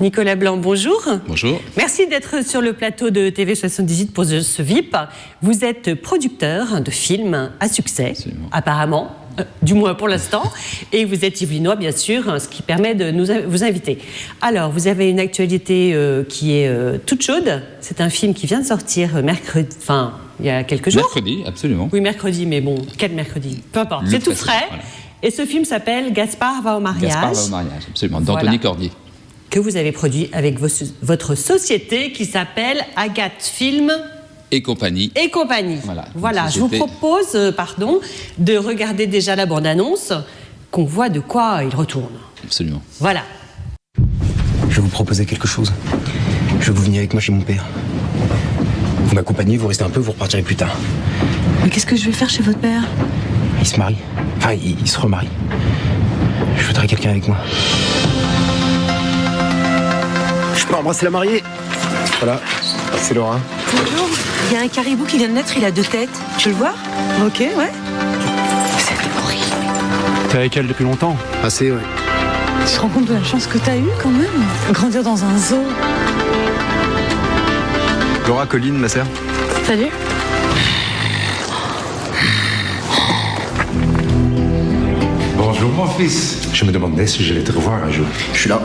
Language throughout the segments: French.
Nicolas Blanc, bonjour. Bonjour. Merci d'être sur le plateau de TV78 pour ce VIP. Vous êtes producteur de films à succès, Absolument. Apparemment, du moins pour l'instant, et vous êtes yvelinois, bien sûr, ce qui permet de vous inviter. Alors, vous avez une actualité qui est toute chaude. C'est un film qui vient de sortir mercredi, enfin, il y a quelques jours. Mercredi, absolument. Oui, mercredi, mais bon, quel mercredi? Peu importe, c'est tout frais. Voilà. Et ce film s'appelle Gaspard va au mariage. Gaspard va au mariage, absolument, d'Anthony Cordier. Que vous avez produit avec votre société qui s'appelle Agathe Film et compagnie. Et compagnie. Voilà. Je vous propose, de regarder déjà la bande-annonce, qu'on voit de quoi il retourne. Absolument. Voilà. Je vais vous proposer quelque chose. Je veux que vous veniez avec moi chez mon père. Vous m'accompagnez, vous restez un peu, vous repartirez plus tard. Mais qu'est-ce que je vais faire chez votre père? Il se marie. Enfin, il se remarie. Je voudrais quelqu'un avec moi. Je peux embrasser la mariée? Voilà, c'est Laura. Bonjour. Il y a un caribou qui vient de naître, il a 2 têtes. Tu veux le voir? Ok, ouais. C'est horrible. T'es avec elle depuis longtemps? Assez, ouais. Tu te rends compte de la chance que t'as eue, quand même? Grandir dans un zoo. Laura, Colline, ma sœur. Salut. Bonjour mon fils. Je me demandais si j'allais te revoir un jour. Je suis là.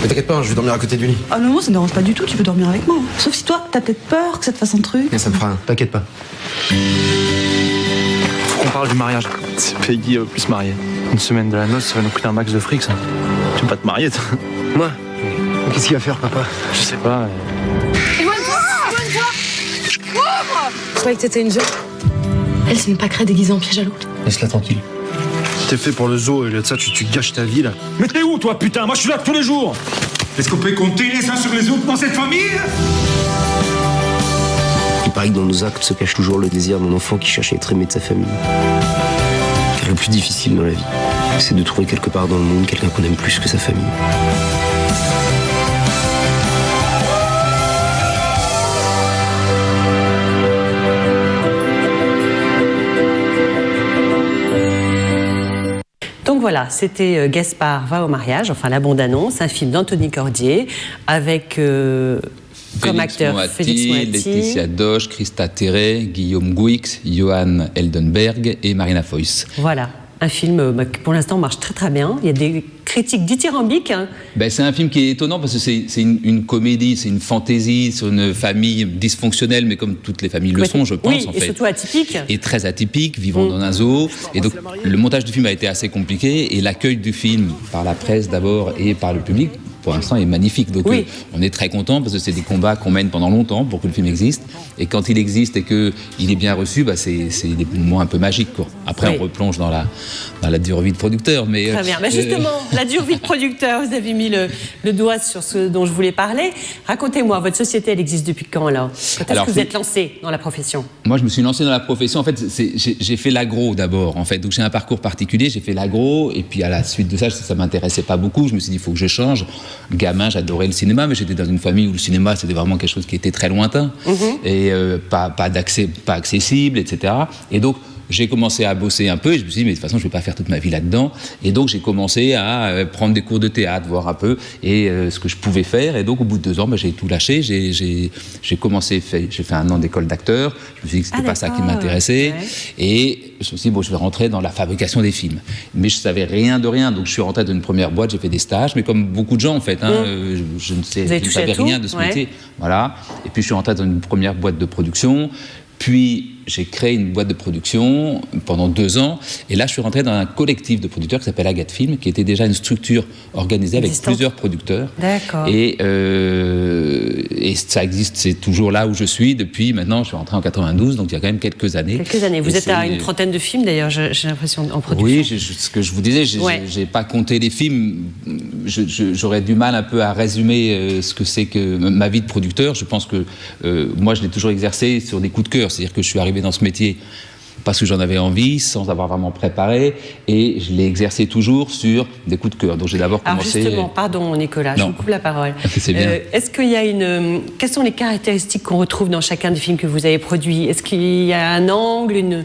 Mais t'inquiète pas, je vais dormir à côté du lit. Ah non, ça me dérange pas du tout, tu peux dormir avec moi. Sauf si toi, t'as peut-être peur que ça te fasse un truc. Mais ça me fera rien, t'inquiète pas. Faut qu'on parle du mariage. C'est Peggy plus mariée. Une semaine de la noce, ça va nous coûter un max de fric, ça. Tu veux pas te marier, toi? Moi? Qu'est-ce qu'il va faire, papa? Je sais pas. Je croyais que t'étais une jeune. Elle, c'est même pas créée déguisée en piège à loup. Laisse-la tranquille. T'es fait pour le zoo et là de ça, tu gâches ta vie, là. Mais t'es où toi putain? Moi je suis là tous les jours. Est-ce qu'on peut compter les uns sur les autres dans cette famille? Il paraît que dans nos actes se cache toujours le désir d'un enfant qui cherche à être aimé de sa famille. Car le plus difficile dans la vie, c'est de trouver quelque part dans le monde quelqu'un qu'on aime plus que sa famille. Donc voilà, c'était Gaspard va au mariage, enfin la bande-annonce, un film d'Anthony Cordier avec comme acteur Félix Moati, Laetitia Doche, Christa Terret, Guillaume Gouix, Johan Eldenberg et Marina Foïs. Voilà, un film qui pour l'instant marche très très bien. Il y a des critiques dithyrambiques. C'est un film qui est étonnant parce que c'est une comédie, c'est une fantaisie sur une famille dysfonctionnelle, mais comme toutes les familles le sont, je pense. Oui, en et fait. surtout atypique. Et très atypique, vivant dans un zoo. Et donc, le montage du film a été assez compliqué et l'accueil du film par la presse d'abord et par le public, pour l'instant, est magnifique. Donc, on est très content parce que c'est des combats qu'on mène pendant longtemps pour que le film existe. Et quand il existe et qu'il est bien reçu, c'est des moments un peu magiques, quoi. Après, on replonge dans la dure vie de producteur. Mais, très bien. Justement, la dure vie de producteur, vous avez mis le doigt sur ce dont je voulais parler. Racontez-moi, votre société, elle existe depuis quand, alors? Quand est-ce que vous êtes lancé dans la profession? Moi, je me suis lancé dans la profession. En fait, j'ai fait l'agro d'abord. En fait, donc j'ai un parcours particulier. J'ai fait l'agro et puis à la suite de ça m'intéressait pas beaucoup. Je me suis dit, il faut que je change. Gamin, j'adorais le cinéma, mais j'étais dans une famille où le cinéma, c'était vraiment quelque chose qui était très lointain et pas accessible, etc. Et donc, j'ai commencé à bosser un peu et je me suis dit, mais de toute façon, je ne vais pas faire toute ma vie là-dedans. Et donc, j'ai commencé à prendre des cours de théâtre, voir un peu ce que je pouvais faire. Et donc, au bout de 2 ans, j'ai tout lâché. J'ai fait 1 an d'école d'acteur. Je me suis dit que ce n'était pas ça qui m'intéressait. Ouais. Et je me suis dit, je vais rentrer dans la fabrication des films. Mais je ne savais rien de rien. Donc, je suis rentré dans une première boîte, j'ai fait des stages. Mais comme beaucoup de gens, en fait, je ne savais rien de ce métier. Voilà. Et puis, je suis rentré dans une première boîte de production. Puis, j'ai créé une boîte de production pendant 2 ans. Et là, je suis rentré dans un collectif de producteurs qui s'appelle Agathe Film, qui était déjà une structure organisée avec plusieurs producteurs. D'accord. Et ça existe, c'est toujours là où je suis depuis maintenant. Je suis rentré en 92, donc il y a quand même quelques années. Quelques années. Vous êtes à une trentaine de films, d'ailleurs, j'ai l'impression, en production. Oui, ce que je vous disais, j'ai pas compté les films. J'aurais du mal un peu à résumer ce que c'est que ma vie de producteur. Je pense que moi, je l'ai toujours exercé sur des coups de cœur. C'est-à-dire que je suis arrivé dans ce métier parce que j'en avais envie, sans avoir vraiment préparé, et je l'ai exercé toujours sur des coups de cœur. Donc j'ai d'abord commencé... Alors justement, pardon Nicolas, je vous coupe la parole. C'est bien. Est-ce qu'il y a quelles sont les caractéristiques qu'on retrouve dans chacun des films que vous avez produits? Est-ce qu'il y a un angle,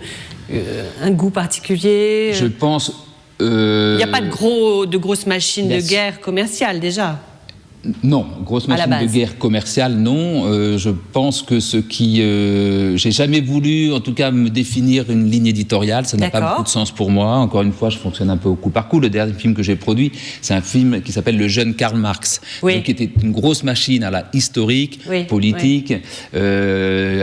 un goût particulier? Je pense... Il n'y a pas de grosses machines de guerre commerciales déjà? Non, grosse À la machine de base. guerre commerciale, non. Je pense que ce qui... j'ai jamais voulu, en tout cas, me définir une ligne éditoriale. Ça n'a pas D'accord. beaucoup de sens pour moi. Encore une fois, je fonctionne un peu au coup par coup. Le dernier film que j'ai produit, c'est un film qui s'appelle Le jeune Karl Marx, Oui. donc, qui était une grosse machine à la historique, Oui, politique.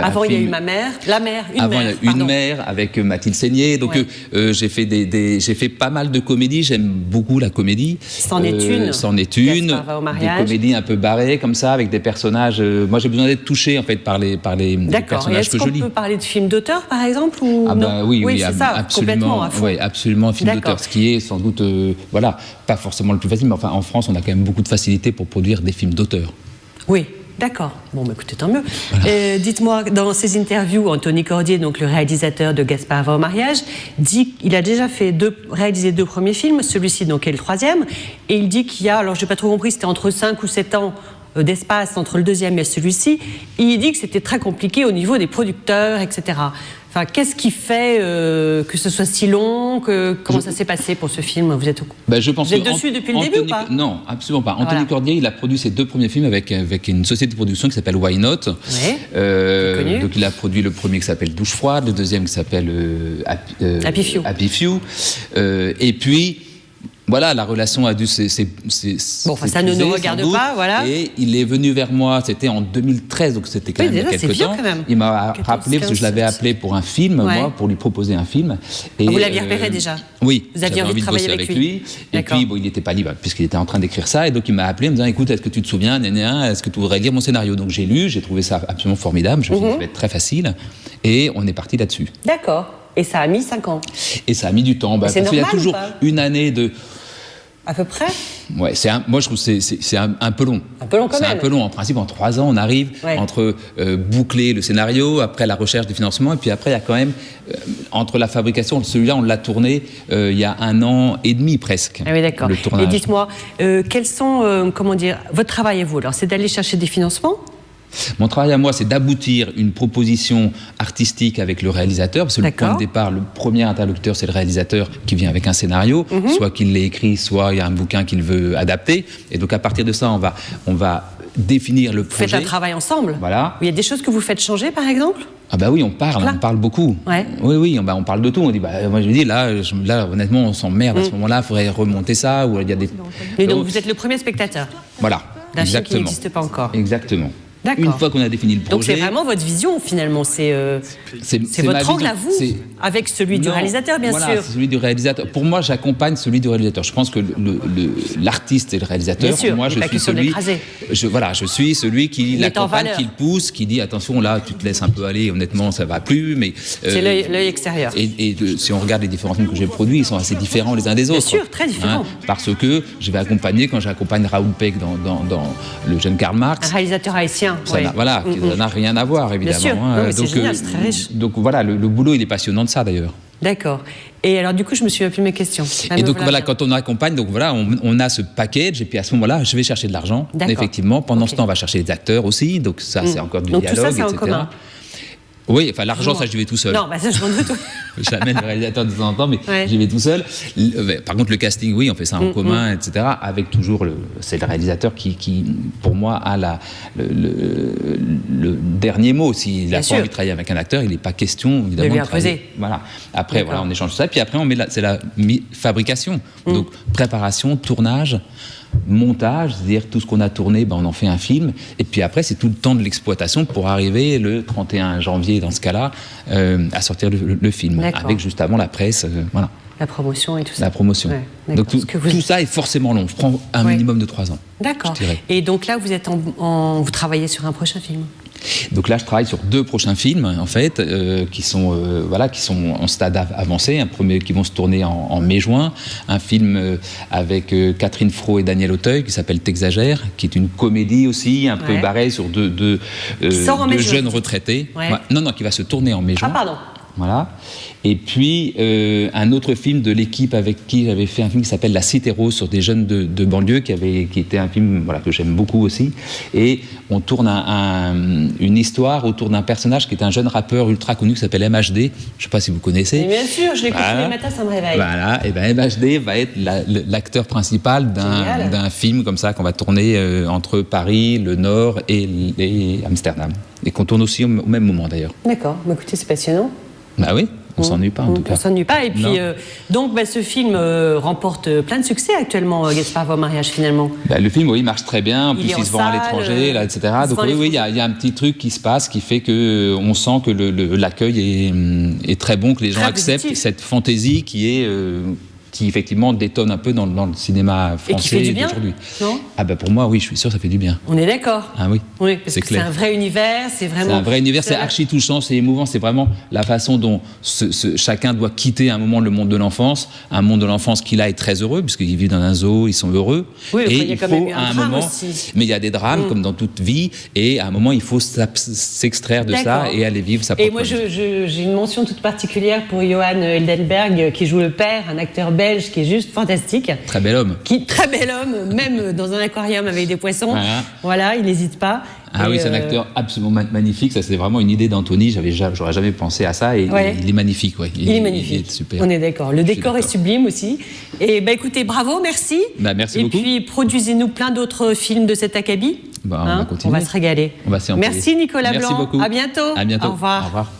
Avant, il y a eu Ma mère. La mère, une Avant, mère. il y a Une pardon. mère avec Mathilde Seigné. Donc, Ouais. j'ai fait pas mal de comédies. J'aime beaucoup la comédie. C'en est une. C'en est une. Gaspard va au Des mariage. comédies un peu barrées comme ça, avec des personnages. Moi, j'ai besoin d'être touché en fait par les D'accord. Et personnages est-ce que je qu'on lis. peut parler de films d'auteur, par exemple, ou Ah non? bah oui, c'est ça, complètement absolument, à fond. oui, absolument un film D'accord. d'auteur, ce qui est sans doute, voilà, pas forcément le plus facile, mais enfin en France, on a quand même beaucoup de facilité pour produire des films d'auteur. Oui, d'accord. Bon, bah, écoutez, tant mieux. Dites-moi, dans ses interviews, Anthony Cordier, donc le réalisateur de Gaspard va au mariage, dit qu'il a déjà réalisé 2 premiers films, celui-ci donc est le 3e, et il dit qu'il y a, alors j'ai pas trop compris, c'était entre 5 ou 7 ans d'espace entre le 2e et celui-ci, et il dit que c'était très compliqué au niveau des producteurs, etc. Enfin, qu'est-ce qui fait que ce soit si long, comment ça s'est passé pour ce film? Vous êtes Je pense Vous êtes que dessus depuis le début ou pas? Non, absolument pas. Anthony Voilà. Cordier, il a produit ses 2 premiers films avec une société de production qui s'appelle Why Not. Ouais, connu. Donc il a produit le premier qui s'appelle Douche froide, le deuxième qui s'appelle Happy Few. Happy Few. Et puis voilà, la relation a dû Bon, enfin, ça ne nous s'épuiser, regarde sans doute. pas, voilà. Et il est venu vers moi, c'était en 2013, donc c'était quand Oui, même il y a déjà, c'est quelques vieux temps. quand même. Il m'a 14, rappelé, parce que je l'avais 15, appelé pour un film, Ouais. moi, pour lui proposer un film. Et, vous l'aviez repéré déjà? Oui. Vous aviez j'avais envie de travailler bosser avec avec lui. lui. Et D'accord. puis, bon, il n'était pas libre, puisqu'il était en train d'écrire ça. Et donc, il m'a appelé en me disant, écoute, est-ce que tu te souviens, est-ce que tu voudrais lire mon scénario? Donc, j'ai lu, j'ai trouvé ça absolument formidable. Je me suis dit, ça va être très facile. Et on est parti là-dessus. D'accord. Et ça a mis 5 ans, Et ça a mis du temps. c'est Parce qu'il y a normal ou toujours pas une année de... à peu près. Ouais, moi je trouve que c'est un peu long. Un peu long quand C'est même. un peu long. En principe, en 3 ans, on arrive Ouais. entre boucler le scénario, après la recherche du financement, et puis après, il y a quand même, entre la fabrication, celui-là, on l'a tourné il y a 1 an et demi presque. Ah oui, d'accord. Le tournage. Et dites-moi, quels sont, comment dire, votre travail à vous? Alors, c'est d'aller chercher des financements? Mon travail à moi, c'est d'aboutir une proposition artistique avec le réalisateur, parce que le D'accord. point de départ, le premier interlocuteur, c'est le réalisateur qui vient avec un scénario, soit qu'il l'ait écrit, soit il y a un bouquin qu'il veut adapter. Et donc, à partir de ça, on va définir le Vous faites projet. un travail ensemble? Voilà. Il y a des choses que vous faites changer, par exemple? Ah bah oui, on parle beaucoup. Ouais. Oui, on parle de tout. On dit, moi je dis, là honnêtement, on s'emmerde à ce moment-là, il faudrait remonter ça, ou il y a des... Et donc, vous êtes le premier spectateur Voilà, d'un film qui exactement. n'existe pas encore. Exactement. D'accord. Une fois qu'on a défini le Donc, c'est projet... vraiment votre vision, finalement. C'est ma votre angle vision. à vous, C'est- avec celui du Non, réalisateur, bien voilà, sûr. c'est celui du réalisateur. Pour moi, j'accompagne celui du réalisateur. Je pense que l'artiste et le réalisateur, Bien sûr, moi, il je n'est pas suis question de celui. l'écraser. Je suis celui qui met en l'accompagne, valeur. qui le pousse, qui dit attention, là, tu te laisses un peu aller. Honnêtement, ça va plus. Mais C'est l'œil extérieur. si on regarde les différents films que j'ai produits, ils sont assez différents les uns des autres. sûr, très différents. Parce que je vais accompagner, quand j'accompagne Raoul Peck dans Le jeune Karl Un Marx, réalisateur haïtien. ça ouais. n'a voilà, ça n'a rien à voir, évidemment. sûr. Non, mais c'est génial, c'est très riche. Donc voilà, le boulot, il est passionnant de ça, d'ailleurs. D'accord. Et alors, du coup, je me souviens plus de mes questions. Ah, Et me donc voilà voilà, bien. quand on accompagne, donc voilà, on a ce package, et puis à ce moment-là, je vais chercher de l'argent, D'accord. effectivement. Pendant Ok. ce temps, on va chercher des acteurs aussi, donc ça, c'est encore du Donc, tout ça, dialogue, c'est en etc. commun. Oui, enfin l'argent, ça, je vais tout seul. Non, bah ça, je m'en doute. J'amène le réalisateur de temps en temps, mais Ouais. j'y vais tout seul. Par contre, le casting, oui, on fait ça en commun, etc. Avec toujours c'est le réalisateur qui, pour moi, a le dernier mot. S'il Bien n'a sûr. pas envie de travailler avec un acteur, il n'est pas question, évidemment, lui de travailler. imposer. Voilà. Après, D'accord. voilà, on échange ça. Puis après, c'est la fabrication. Donc, préparation, tournage, montage, c'est-à-dire tout ce qu'on a tourné, on en fait un film. Et puis après, c'est tout le temps de l'exploitation pour arriver le 31 janvier, dans ce cas-là, à sortir le film. D'accord. Avec juste avant la presse, voilà, La promotion et tout ça. la promotion. Ouais, d'accord. Donc tout, Parce que vous- tout ça est forcément long. Je prends un Ouais. minimum de 3 ans. D'accord. je dirais. Et donc là, vous êtes vous travaillez sur un prochain film. Donc là, je travaille sur 2 prochains films, en fait, qui sont en stade avancé. Un premier qui vont se tourner en mai-juin. Un film avec Catherine Fro et Daniel Auteuil qui s'appelle T'exagères, qui est une comédie aussi, un peu Ouais. barrée sur deux sort en mai-juin, jeunes vous dites. retraités. Ouais. Ouais. Non, qui va se tourner en mai-juin. Ah, pardon. Voilà. Et puis, un autre film de l'équipe avec qui j'avais fait un film qui s'appelle La Cité Rose sur des jeunes de banlieue, qui était un film que j'aime beaucoup aussi. Et on tourne une histoire autour d'un personnage qui est un jeune rappeur ultra connu qui s'appelle MHD. Je ne sais pas si vous connaissez. Mais bien sûr, je l'écoute tous les matins, ça me réveille. Voilà. Et bien MHD va être l'acteur principal d'un film comme ça qu'on va tourner entre Paris, le Nord et Amsterdam. Et qu'on tourne aussi au même moment d'ailleurs. D'accord. Écoutez, c'est passionnant. Bah oui, on s'ennuie pas en tout cas. On s'ennuie pas. Et puis, donc, ce film remporte plein de succès actuellement, Gaspard va au mariage, finalement. Le film, oui, il marche très bien. En plus, il se vend à l'étranger, etc. Donc oui, il y a un petit truc qui se passe qui fait qu'on sent que l'accueil est très bon, que les gens acceptent cette fantaisie qui effectivement détonne un peu dans le cinéma français. Et qui fait du bien, d'aujourd'hui. Non ? Pour moi, oui, je suis sûr, ça fait du bien. On est d'accord. Ah oui. Oui, parce que c'est un vrai univers, c'est vraiment... C'est un vrai univers, c'est archi touchant, c'est émouvant, c'est vraiment la façon dont chacun doit quitter un moment le monde de l'enfance, un monde de l'enfance qui là est très heureux, puisqu'ils vivent dans un zoo, ils sont heureux. Oui, et il y a quand même eu un drame moment, aussi. Mais il y a des drames, comme dans toute vie, et à un moment, il faut s'extraire de ça et aller vivre sa propre vie. Et moi, j'ai une mention toute particulière pour Johan Eldenberg, qui joue le père, un acteur belge qui est juste fantastique. Très bel homme. Très bel homme, même dans un aquarium avec des poissons. Voilà, il n'hésite pas. Ah oui, c'est un acteur absolument magnifique. Ça, c'est vraiment une idée d'Anthony. J'aurais jamais pensé à ça. Et il est magnifique. Ouais. Il est magnifique. Il est super. On est d'accord. Le décor est sublime aussi. Et écoutez, bravo, merci. Merci beaucoup. Et puis, produisez-nous plein d'autres films de cet acabit. On va continuer. On va se régaler. On va s'y employer. Merci Nicolas Blanc. Merci beaucoup. À bientôt. À bientôt. Au revoir. Au revoir.